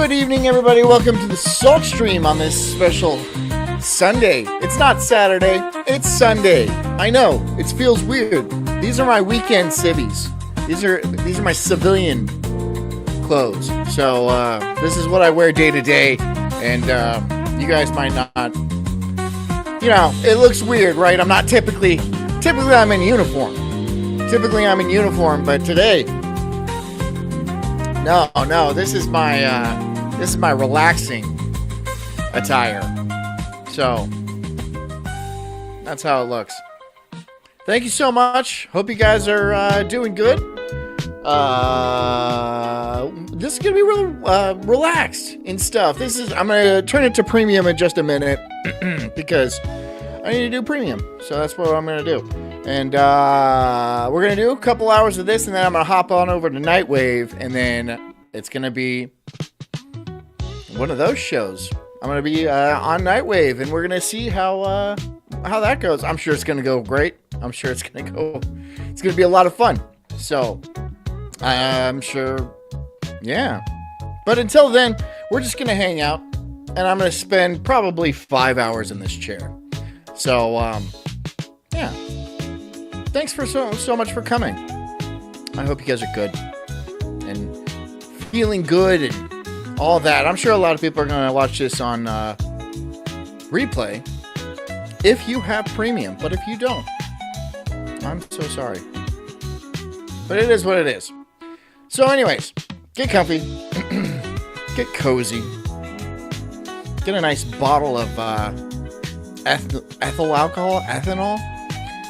Good evening, everybody. Welcome to the Sulk stream on this special Sunday. It's not Saturday, it's Sunday. I know, it feels weird. These are my weekend civvies. These are my civilian clothes. So this is what I wear day to day, and you guys might not. You know, it looks weird, right? I'm not typically I'm in uniform. Typically I'm in uniform, but today, no, this is my relaxing attire. So that's how it looks. Thank you so much. Hope you guys are doing good. This is gonna be real relaxed and stuff. I'm gonna turn it to premium in just a minute because I need to do premium. So that's what I'm gonna do. And we're gonna do a couple hours of this, and then I'm gonna hop on over to Nightwave, and then it's gonna be one of those shows. I'm gonna be on Nightwave, and we're gonna see how that goes. I'm sure it's gonna go great. I'm sure it's gonna be a lot of fun. So I'm sure, yeah. But until then, we're just gonna hang out, and I'm gonna spend probably 5 hours in this chair. So yeah. Thanks for so much for coming. I hope you guys are good and feeling good and all that. I'm sure a lot of people are going to watch this on replay if you have premium. But if you don't, I'm so sorry. But it is what it is. So anyways, get comfy. Get cozy. Get a nice bottle of ethanol.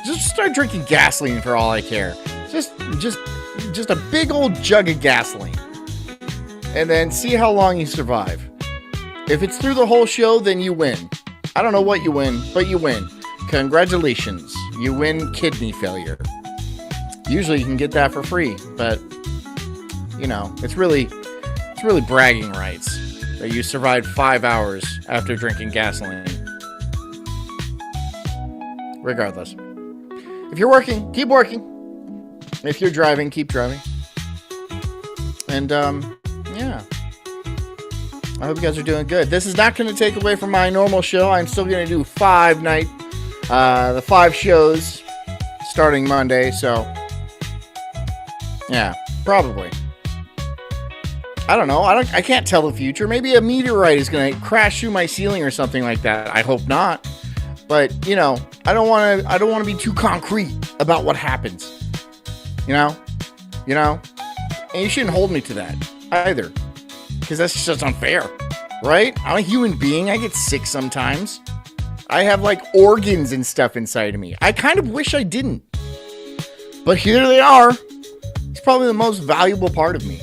Just start drinking gasoline for all I care. Just a big old jug of gasoline. And then see how long you survive. If it's through the whole show, then you win. I don't know what you win, but you win. Congratulations. You win kidney failure. Usually you can get that for free, but you know, it's really bragging rights that you survived 5 hours after drinking gasoline. Regardless. If you're working, keep working. If you're driving, keep driving. And, yeah. I hope you guys are doing good. This is not going to take away from my normal show. I'm still going to do the 5 shows starting Monday. So, yeah, probably. I don't know. I can't tell the future. Maybe a meteorite is going to crash through my ceiling or something like that. I hope not. But, you know, I don't want to be too concrete about what happens. You know? And you shouldn't hold me to that either. Because that's just unfair. Right? I'm a human being. I get sick sometimes. I have, like, organs and stuff inside of me. I kind of wish I didn't. But here they are. It's probably the most valuable part of me.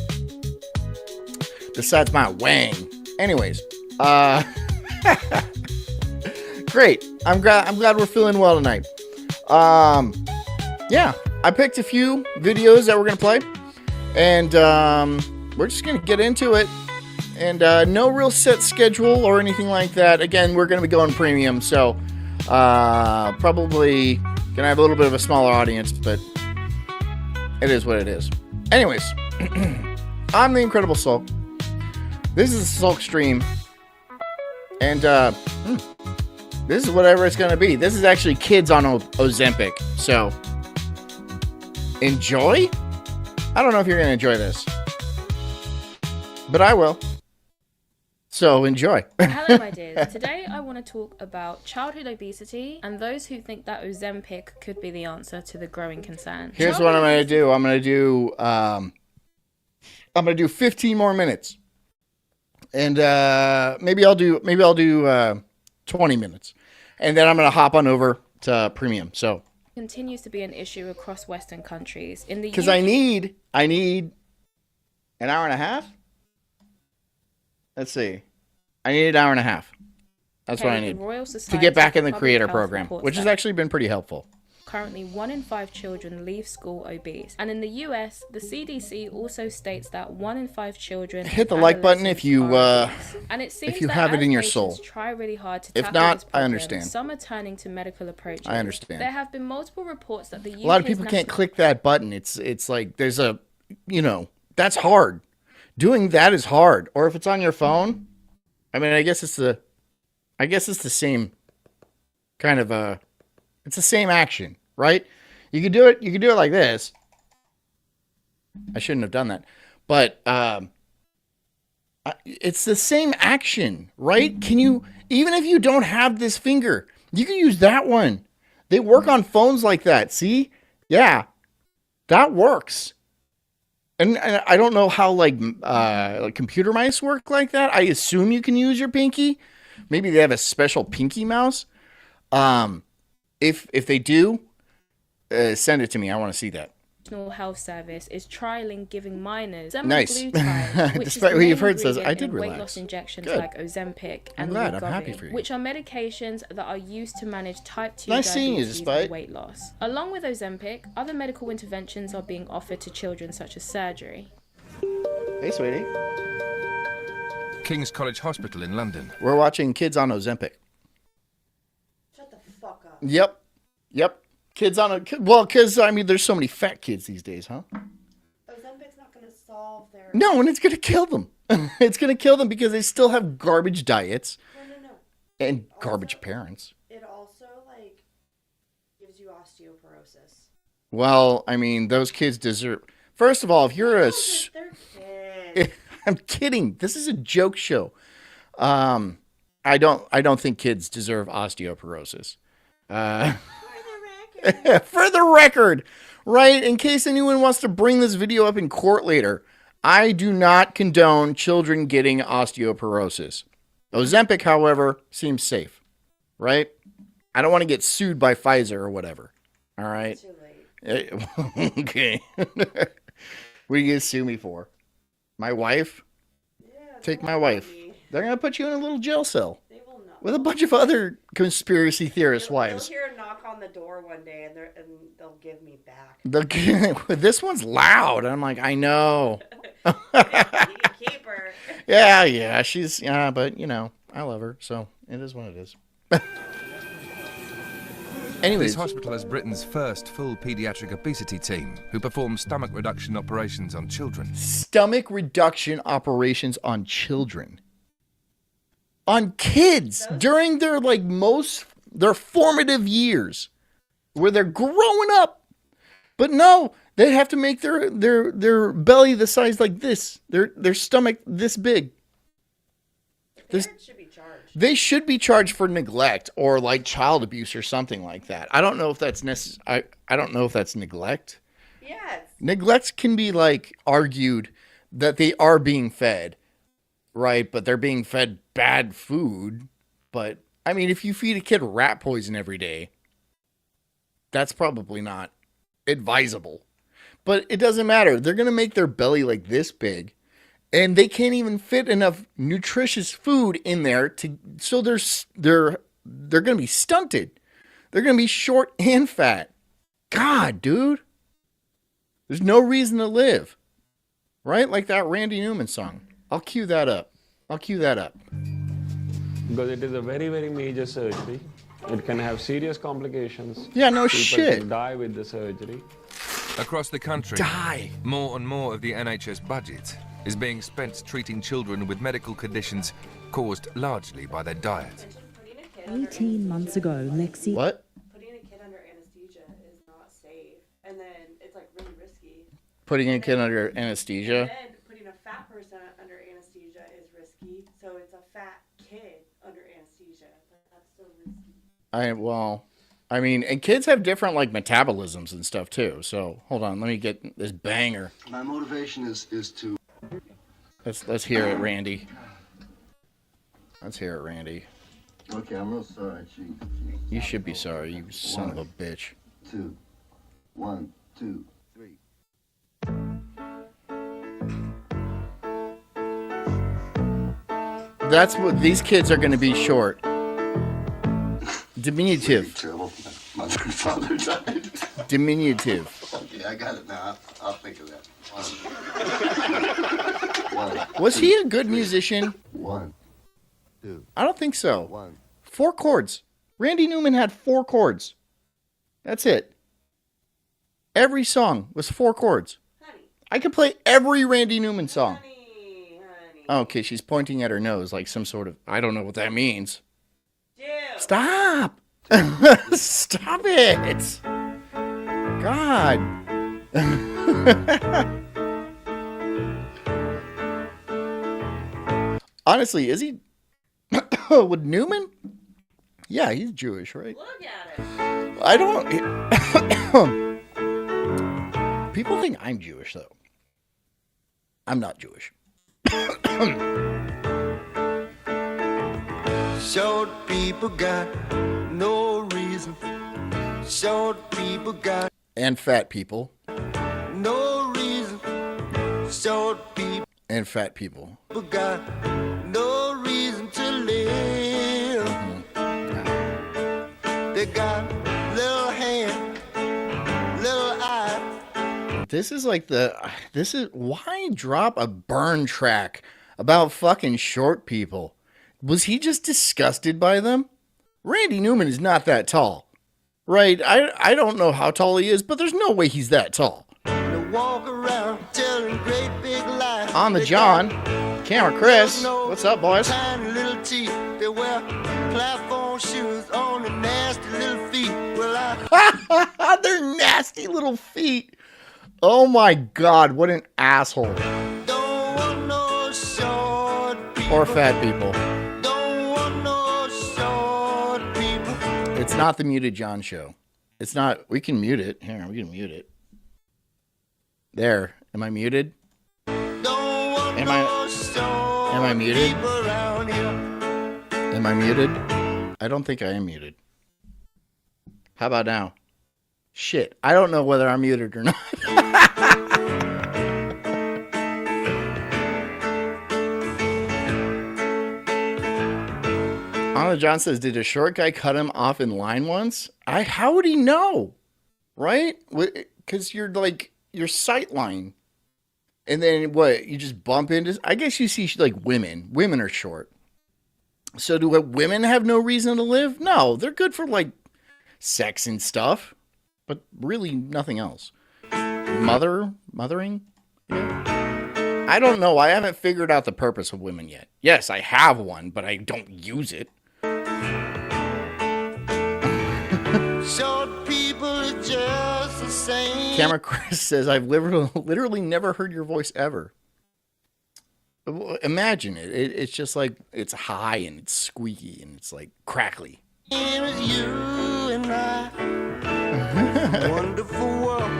Besides my wang. Anyways. Great. I'm glad we're feeling well tonight. Yeah, I picked a few videos that we're gonna play, and we're just gonna get into it. And no real set schedule or anything like that. Again, we're gonna be going premium, so probably gonna have a little bit of a smaller audience, but it is what it is. Anyways, I'm the Incredible Sulk. This is a Sulk stream, and this is whatever it's going to be. This is actually kids on Ozempic. So, enjoy? I don't know if you're going to enjoy this. But I will. So, enjoy. Hello, my dears. Today, I want to talk about childhood obesity and those who think that Ozempic could be the answer to the growing concern. Here's what I'm going to do. I'm going to do 15 more minutes. And maybe I'll do 20 minutes. And then I'm going to hop on over to premium. So continues to be an issue across Western countries. In the because I need an hour and a half. Let's see. I need an hour and a half. That's what I need to get back in the creator program, which has actually been pretty helpful. Currently, 1 in 5 children leave school obese. And in the US, the CDC also states that 1 in 5 children hit the like button if you and it seems if you that have it in your patients soul. Try really hard to if not, I understand. Some are turning to medical approaches. I understand. There have been multiple reports that the UK's a lot of people can't click that button. It's like there's a, you know, that's hard. doing that is hard. Or if it's on your phone, I mean, I guess it's the same kind of it's the same action, right? You could do it like this. I shouldn't have done that. But it's the same action, right? Can you, even if you don't have this finger, you can use that one. They work on phones like that. See? Yeah. That works. And I don't know how like computer mice work like that. I assume you can use your pinky. Maybe they have a special pinky mouse. If they do, send it to me. I want to see that. National Health Service is trialing giving minors Nice. semaglutide, which Despite is what the you've main heard says, I did ingredient in weight relax. loss injections Good. like Ozempic I'm and glad. I'm happy for you. which are medications that are used to manage type 2 Nice seeing you, diabetes Despite. and weight loss. Along with Ozempic, other medical interventions are being offered to children such as surgery. Hey, sweetie. King's College Hospital in London. We're watching Kids on Ozempic. Shut the fuck up. Yep. Kids on a well, because I mean, there's so many fat kids these days, huh? Ozempic's not going to solve their... No, and it's gonna kill them. It's gonna kill them because they still have garbage diets No. and garbage parents. It also, like, gives you osteoporosis. Well, I mean, those kids deserve. First of all, if you're a, They're kids. I'm kidding. This is a joke show. I don't think kids deserve osteoporosis. For the record, right? In case anyone wants to bring this video up in court later, I do not condone children getting osteoporosis. Ozempic, however, seems safe, right? I don't want to get sued by Pfizer or whatever. All right. Too late. Okay. What are you gonna sue me for? My wife? Yeah, Take my don't wife. worry. They're gonna put you in a little jail cell They will not. with a bunch of other conspiracy theorist You'll wives. hear a knock on the door one day, and they'll give me back. This one's loud. I'm like, I know. You can keep her. Yeah, she's, but you know, I love her, so it is what it is. Anyways, This hospital has Britain's first full paediatric obesity team who perform stomach reduction operations on children. stomach reduction operations on children. On kids during their their formative years where they're growing up. But no, they have to make their belly the size like this. Their stomach this big. Parents should be charged. They should be charged for neglect or like child abuse or something like that. I don't know if that's I don't know if that's neglect. Yes. Neglect can be like argued that they are being fed, right? But they're being fed bad food. But I mean, if you feed a kid rat poison every day, that's probably not advisable. But it doesn't matter. They're going to make their belly like this big. And they can't even fit enough nutritious food in there so they're going to be stunted. They're going to be short and fat. God, dude. There's no reason to live. Right? Like that Randy Newman song. I'll cue that up. Because it is a very, very major surgery. It can have serious complications. Yeah, no People shit. can die with the surgery. Across the country, Die. more and more of the NHS budget is being spent treating children with medical conditions caused largely by their diet. 18 months ago, Lexi What? Putting a kid under anesthesia is not safe. And then it's like really risky. Putting a kid under And anesthesia? then putting a fat person under anesthesia is risky. So it's a fat kid under anesthesia. Like, that's so risky. I mean, and kids have different like metabolisms and stuff too. So hold on, let me get this banger. My motivation is to... Let's hear it, Randy. Let's hear it, Randy. Okay, I'm real sorry. You should be sorry, you son of a bitch. 2, 1, 2, 3. That's what these kids are going to be short. Diminutive. Terrible. My mother and father died. Diminutive. Okay, I got it now. I'll think of that. 1. Was he a good musician? 1, 2, I don't think so. 1. 4 chords. Randy Newman had 4 chords. That's it. Every song was 4 chords. Honey. I could play every Randy Newman song. Honey. Okay, she's pointing at her nose like some sort of... I don't know what that means. Dude. Stop! Stop it! God. Honestly, is he... with Newman? Yeah, he's Jewish, right? Look at it. I don't... People think I'm Jewish, though. I'm not Jewish. Short people got no reason. Short people got And fat people. no reason. Short people And fat people. got no reason to live. They got little hands, little eyes. This is like why drop a burn track about fucking short people? Was he just disgusted by them? Randy Newman is not that tall. Right? I don't know how tall he is, but there's no way he's that tall. They walk around telling great big lies. On the They John. got Camera Chris. no What's up, boys? Tiny little teeth. They wear platform shoes on the nasty little feet. Well, They're nasty little feet. Oh my god, what an asshole. don't want no short people. Or fat people. Don't want no short people. It's not the Muted John show. It's not. We can mute it. Here, we can mute it. There. Am I muted? Don't want Am no short am I muted? people around here. Am I muted? I don't think I am muted. How about now? Shit. I don't know whether I'm muted or not. Anna John says, did a short guy cut him off in line once? How would he know? Right? Because you're like, your sight line. And then what? You just bump into... I guess you see like women. Women are short. So do women have no reason to live? No, they're good for like sex and stuff. But really nothing else. Mothering? Yeah. I don't know. I haven't figured out the purpose of women yet. Yes, I have one, but I don't use it. Short people are just the same. Camera Chris says, I've literally never heard your voice ever. Imagine it. It's just like, it's high and it's squeaky and it's like crackly. It was you and I. Wonderful world.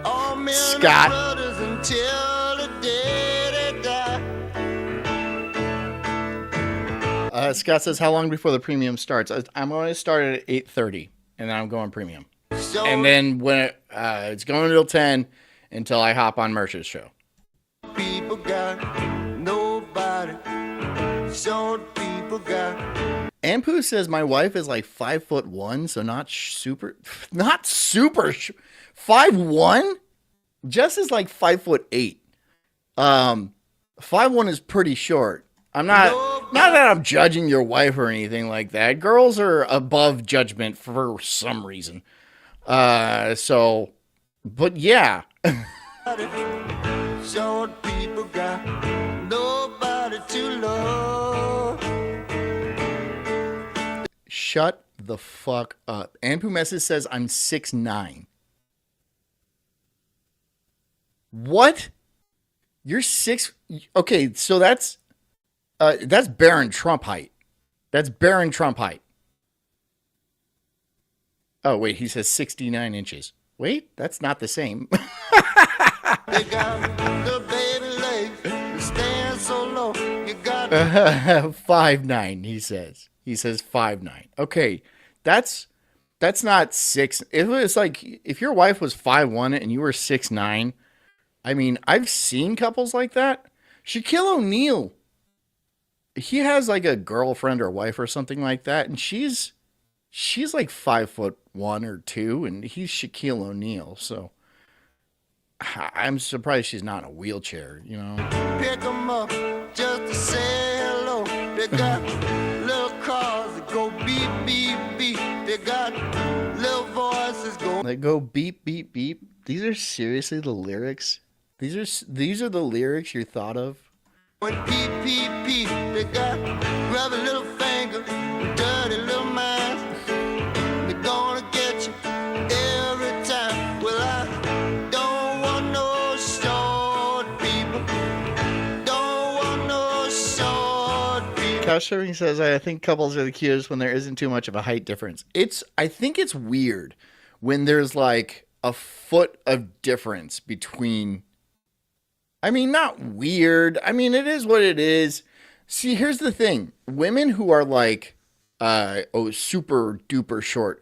All men Scott. are brothers until the day they die. Scott says, how long before the premium starts? I'm going to start at 8:30 and then I'm going premium. Short And then when it's going until 10 until I hop on Merch's show. people got nobody. Short people got. Ampu says my wife is like 5'1", so not super 5'1". Jess is like 5'8". 5'1" is pretty short. I'm not that I'm judging your wife or anything like that. Girls are above judgment for some reason. But yeah. Short people got nobody to love. Shut the fuck up. Ampu Message says I'm 6'9". What? You're 6... Okay, so that's Barron Trump height. That's Barron Trump height. Oh, wait, he says 69 inches. Wait, that's not the same. They got the baby legs that stand so low. You got 5'9", he says. He says 5'9". Okay, that's not 6. If it was like, if your wife was 5'1" and you were 6'9", I mean, I've seen couples like that. Shaquille O'Neal, he has like a girlfriend or wife or something like that, and she's like 5'1" or 2", and he's Shaquille O'Neal. So I'm surprised she's not in a wheelchair, you know. pick 'em up just to say hello. They got little cars that go beep, beep, beep. They got little voices going. They go beep, beep, beep. These are seriously the lyrics. These are the lyrics you thought of. When pee, pee, pee, they got grubby little fingers, dirty little minds. They're gonna get you every time. Well, I don't want no short people. Don't want no short people. Couch Surfing says, I think couples are the cutest when there isn't too much of a height difference. I think it's weird when there's like a foot of difference between. I mean, not weird. I mean, it is what it is. See, here's the thing. Women who are like, super duper short,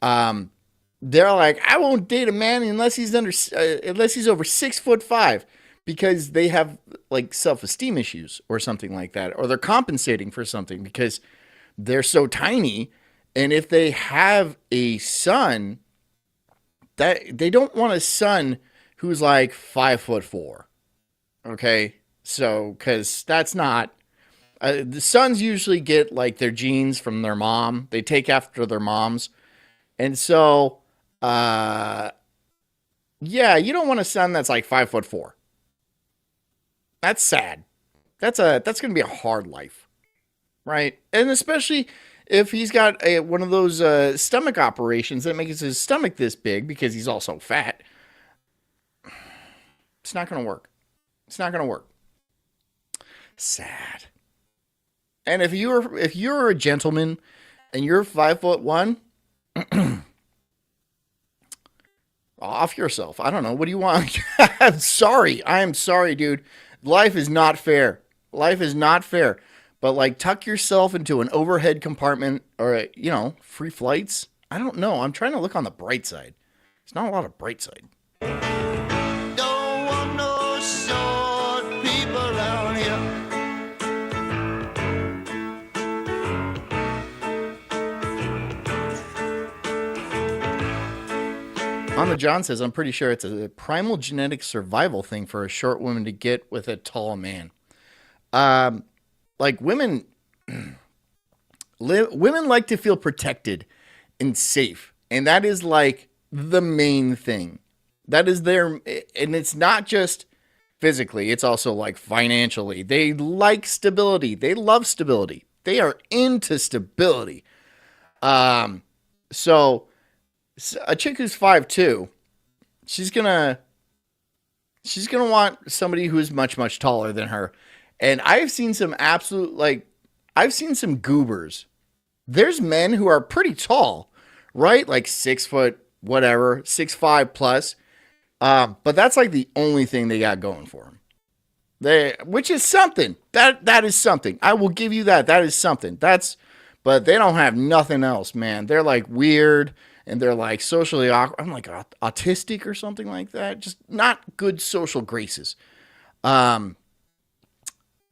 they're like, I won't date a man unless he's over 6'5", because they have like self-esteem issues or something like that, or they're compensating for something because they're so tiny. And if they have a son, that they don't want a son who's like 5'4". Okay, so because that's not the sons usually get like their genes from their mom. They take after their moms, and so yeah, you don't want a son that's like 5'4". That's sad. That's gonna be a hard life, right? And especially if he's got one of those stomach operations that makes his stomach this big because he's also fat. It's not gonna work. It's not going to work. Sad. And if you're a gentleman and you're 5'1", off yourself. I don't know. What do you want? I'm sorry. I am sorry, dude. Life is not fair. Life is not fair. But like, tuck yourself into an overhead compartment or, free flights. I don't know. I'm trying to look on the bright side. There's not a lot of bright side. On the John says, I'm pretty sure it's a primal genetic survival thing for a short woman to get with a tall man. Like women, women like to feel protected and safe. And that is like the main thing. That is their, and it's not just physically, it's also like financially. They like stability. They love stability. They are into stability. So a chick who's 5'2", she's gonna want somebody who's much, much taller than her. And I've seen some I've seen some goobers. There's men who are pretty tall, right? Like 6 foot, whatever, 6'5" plus. But that's like the only thing they got going for them. Which is something. That is something. I will give you that. That is something. But they don't have nothing else, man. They're like weird. And they're like socially awkward. I'm like autistic or something like that. Just not good social graces. And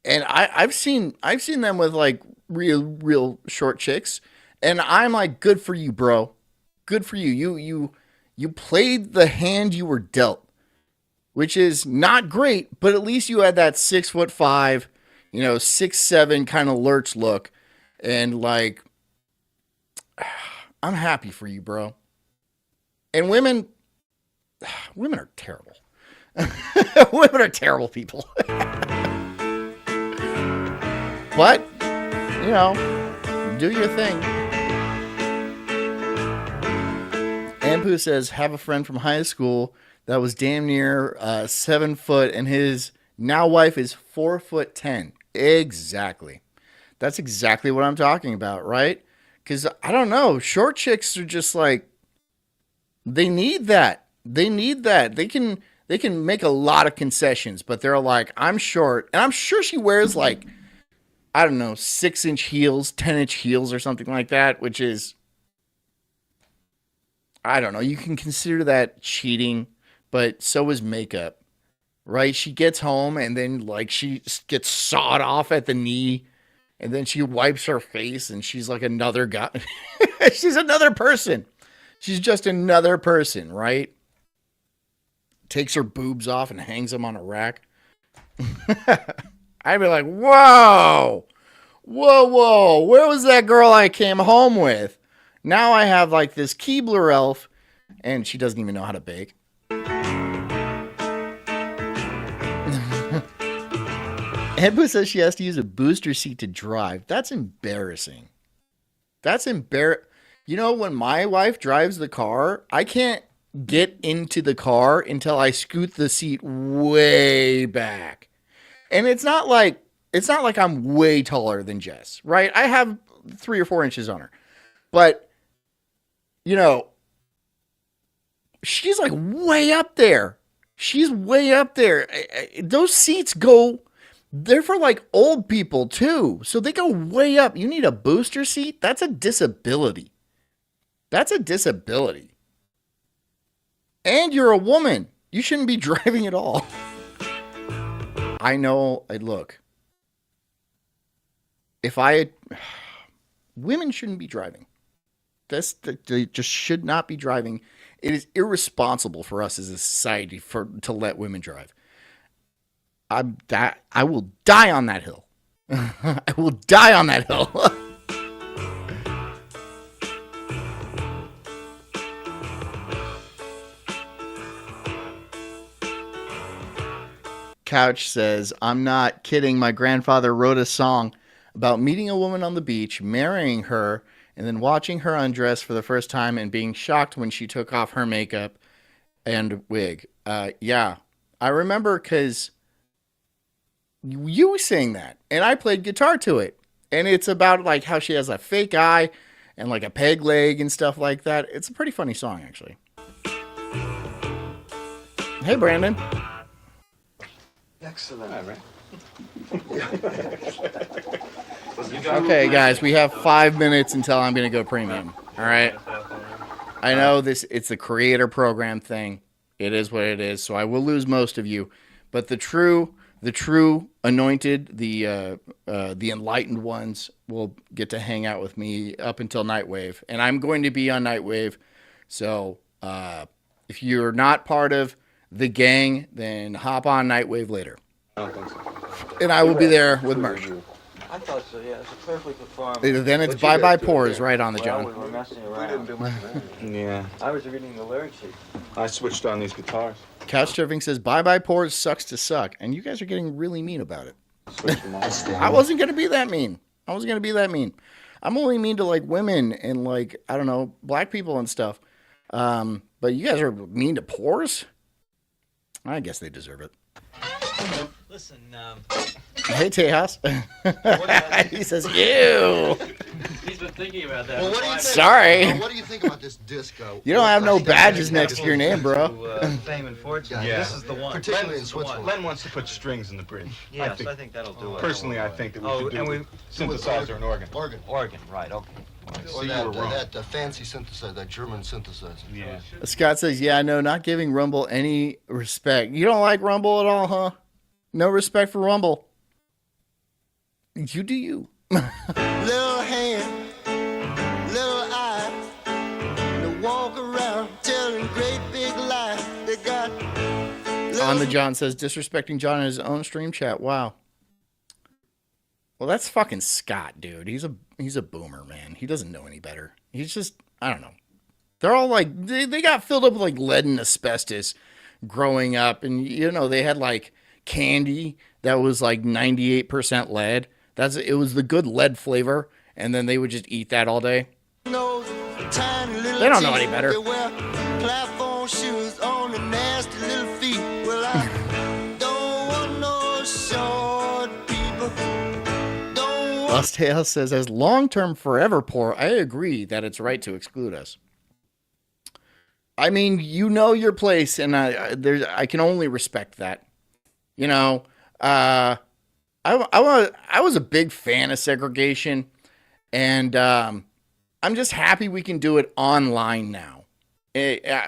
I've seen them with like real short chicks. And I'm like, good for you, bro. Good for you. You played the hand you were dealt, which is not great, but at least you had that 6'5", 6'7" kind of lurch look. And like, I'm happy for you, bro. And women are terrible. Women are terrible people. But, do your thing. Ampu says, have a friend from high school that was damn near 7 foot and his now wife is 4'10". Exactly. That's exactly what I'm talking about, right? Because, I don't know, short chicks are just like, they need that. They need that. They can make a lot of concessions, but they're like, I'm short. And I'm sure she wears like, I don't know, 6-inch heels, 10-inch heels or something like that, which is, I don't know. You can consider that cheating, but so is makeup, right? She gets home and then like she gets sawed off at the knee. And then she wipes her face and she's like another guy. She's another person. She's just another person, right? Takes her boobs off and hangs them on a rack. I'd be like, whoa. Where was that girl I came home with? Now I have like this Keebler elf and she doesn't even know how to bake. Edba says she has to use a booster seat to drive. That's embarrassing. That's embarrassing. You know, when my wife drives the car, I can't get into the car until I scoot the seat way back. And it's not like I'm way taller than Jess, right? I have 3 or 4 inches on her. But, you know, she's like way up there. She's way up there. Those seats go, they're for like old people too. So they go way up. You need a booster seat? That's a disability. That's a disability. And you're a woman. You shouldn't be driving at all. I know, look. Women shouldn't be driving. They just should not be driving. It is irresponsible for us as a society to let women drive. I will die on that hill. I will die on that hill. Couch says, I'm not kidding. My grandfather wrote a song about meeting a woman on the beach, marrying her, and then watching her undress for the first time and being shocked when she took off her makeup and wig. Yeah, I remember because you sang that, and I played guitar to it. And it's about like how she has a fake eye and like a peg leg and stuff like that. It's a pretty funny song, actually. Hey, Brandon. Excellent. Okay, guys, we have 5 minutes until I'm going to go premium. All right. I know it's a creator program thing. It is what it is. So I will lose most of you, but the true anointed, the enlightened ones will get to hang out with me up until Nightwave, and I'm going to be on Nightwave. So if you're not part of the gang, then hop on Nightwave later. I don't think so. And I will be there with merch. I thought so, yeah. It's a perfectly performed. Then it's bye-bye pores right on the Well, John. we were messing around. Yeah. I was reading the lyric sheet. I switched on these guitars. Couch Surfing says, bye-bye pores sucks to suck. And you guys are getting really mean about it. I wasn't going to be that mean. I'm only mean to, like, women and, like, I don't know, black people and stuff. But you guys are mean to pores? I guess they deserve it. Listen, Hey, Tejas. He says, ew. He's been thinking about that. Well, what do you think? Sorry. What do you think about this disco? You don't have no badges next to your name, bro. Fame and fortune. Yeah. This is the one. Particularly in Switzerland. Len wants to put strings in the bridge. Yes, I think that'll do it. Personally, I think that we should do a synthesizer and organ. Organ, right, okay. Or See, you were wrong. that fancy synthesizer, that German synthesizer. Yeah. Scott says, yeah, no, not giving Rumble any respect. You don't like Rumble at all, huh? No respect for Rumble. You do you. Little hand, little eye, they walk around telling great big lies. They got On the John says, disrespecting John in his own stream chat. Wow. Well, that's fucking Scott, dude. He's a boomer, man. He doesn't know any better. He's just, I don't know. They're all like, they got filled up with like lead and asbestos growing up. And, you know, they had like candy that was like 98% lead. It was the good lead flavor. And then they would just eat that all day. They don't know any better. They wear platform shoes on the nasty little feet. Well, I don't want no short people. Lustale says, as long-term forever poor, I agree that it's right to exclude us. I mean, you know your place, and I can only respect that. You know, I was a big fan of segregation, and I'm just happy we can do it online now.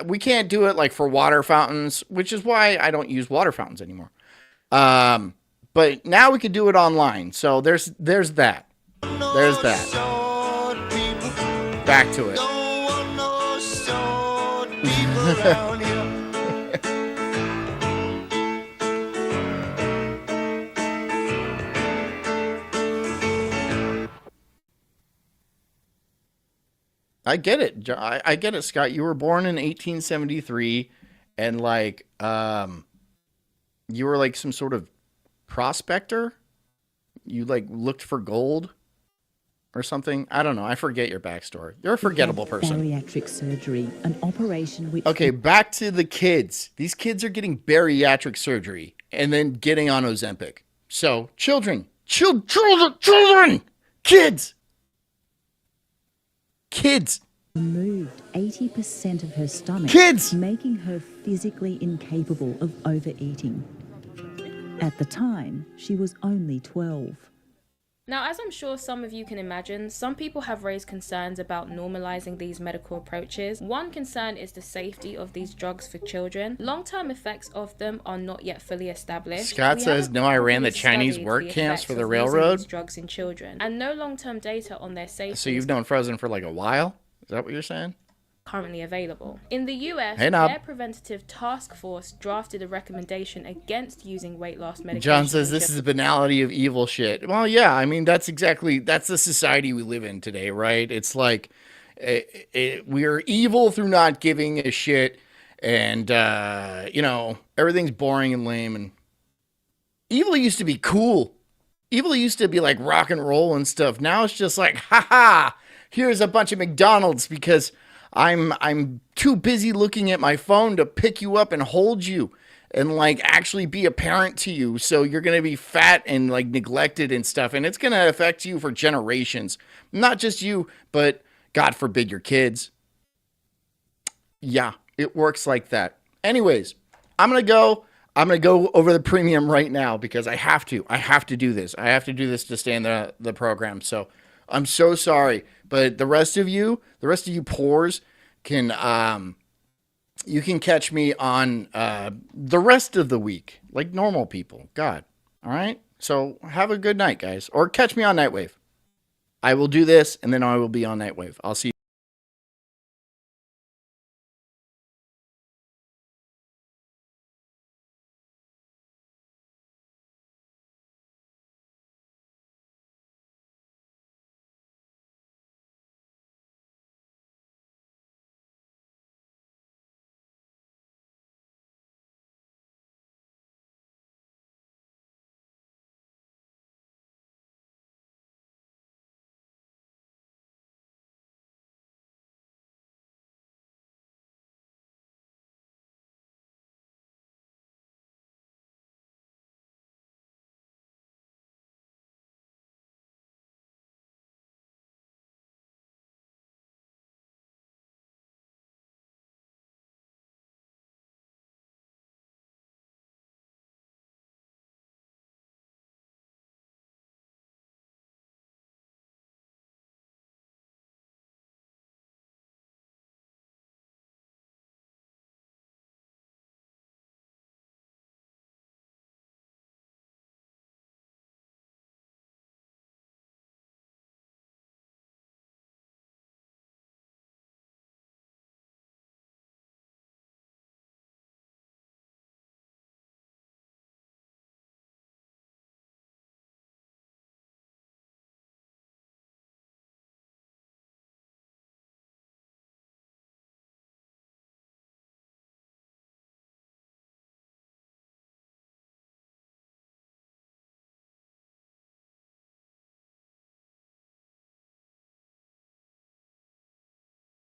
We can't do it like for water fountains, which is why I don't use water fountains anymore. But now we can do it online. So there's that. There's that. Back to it. I get it. I get it, Scott. You were born in 1873, and like, you were like some sort of prospector You like looked for gold or something. I don't know. I forget your backstory. You're a forgettable person. Bariatric surgery, an operation which... Okay, back to the kids. These kids are getting bariatric surgery and then getting on Ozempic. So, children, kids. removed 80% of her stomach, Kids! making her physically incapable of overeating. At the time, she was only 12. Now, as I'm sure some of you can imagine, some people have raised concerns about normalizing these medical approaches. One concern is the safety of these drugs for children. Long-term effects of them are not yet fully established. Scott says, no, I ran the Chinese work camps for the railroad. These drugs in children, and no long-term data on their safety. So you've known Frozen for like a while? Is that what you're saying? Currently available. In the US, Hey, Knob. their preventative task force drafted a recommendation against using weight loss medication. John says this is the banality of evil shit. Well, yeah, I mean, that's the society we live in today, right? It's like we're evil through not giving a shit, and, everything's boring and lame. And evil used to be cool. Evil used to be like rock and roll and stuff. Now it's just like, haha, here's a bunch of McDonald's because I'm too busy looking at my phone to pick you up and hold you and like actually be a parent to you. So you're going to be fat and like neglected and stuff. And it's going to affect you for generations. Not just you, but God forbid your kids. Yeah, it works like that. Anyways, I'm going to go over the premium right now because I have to do this. I have to do this to stay in the program. So I'm so sorry, but the rest of you poors can, you can catch me on the rest of the week, like normal people. God. All right. So have a good night, guys, or catch me on Nightwave. I will do this and then I will be on Nightwave. I'll see you.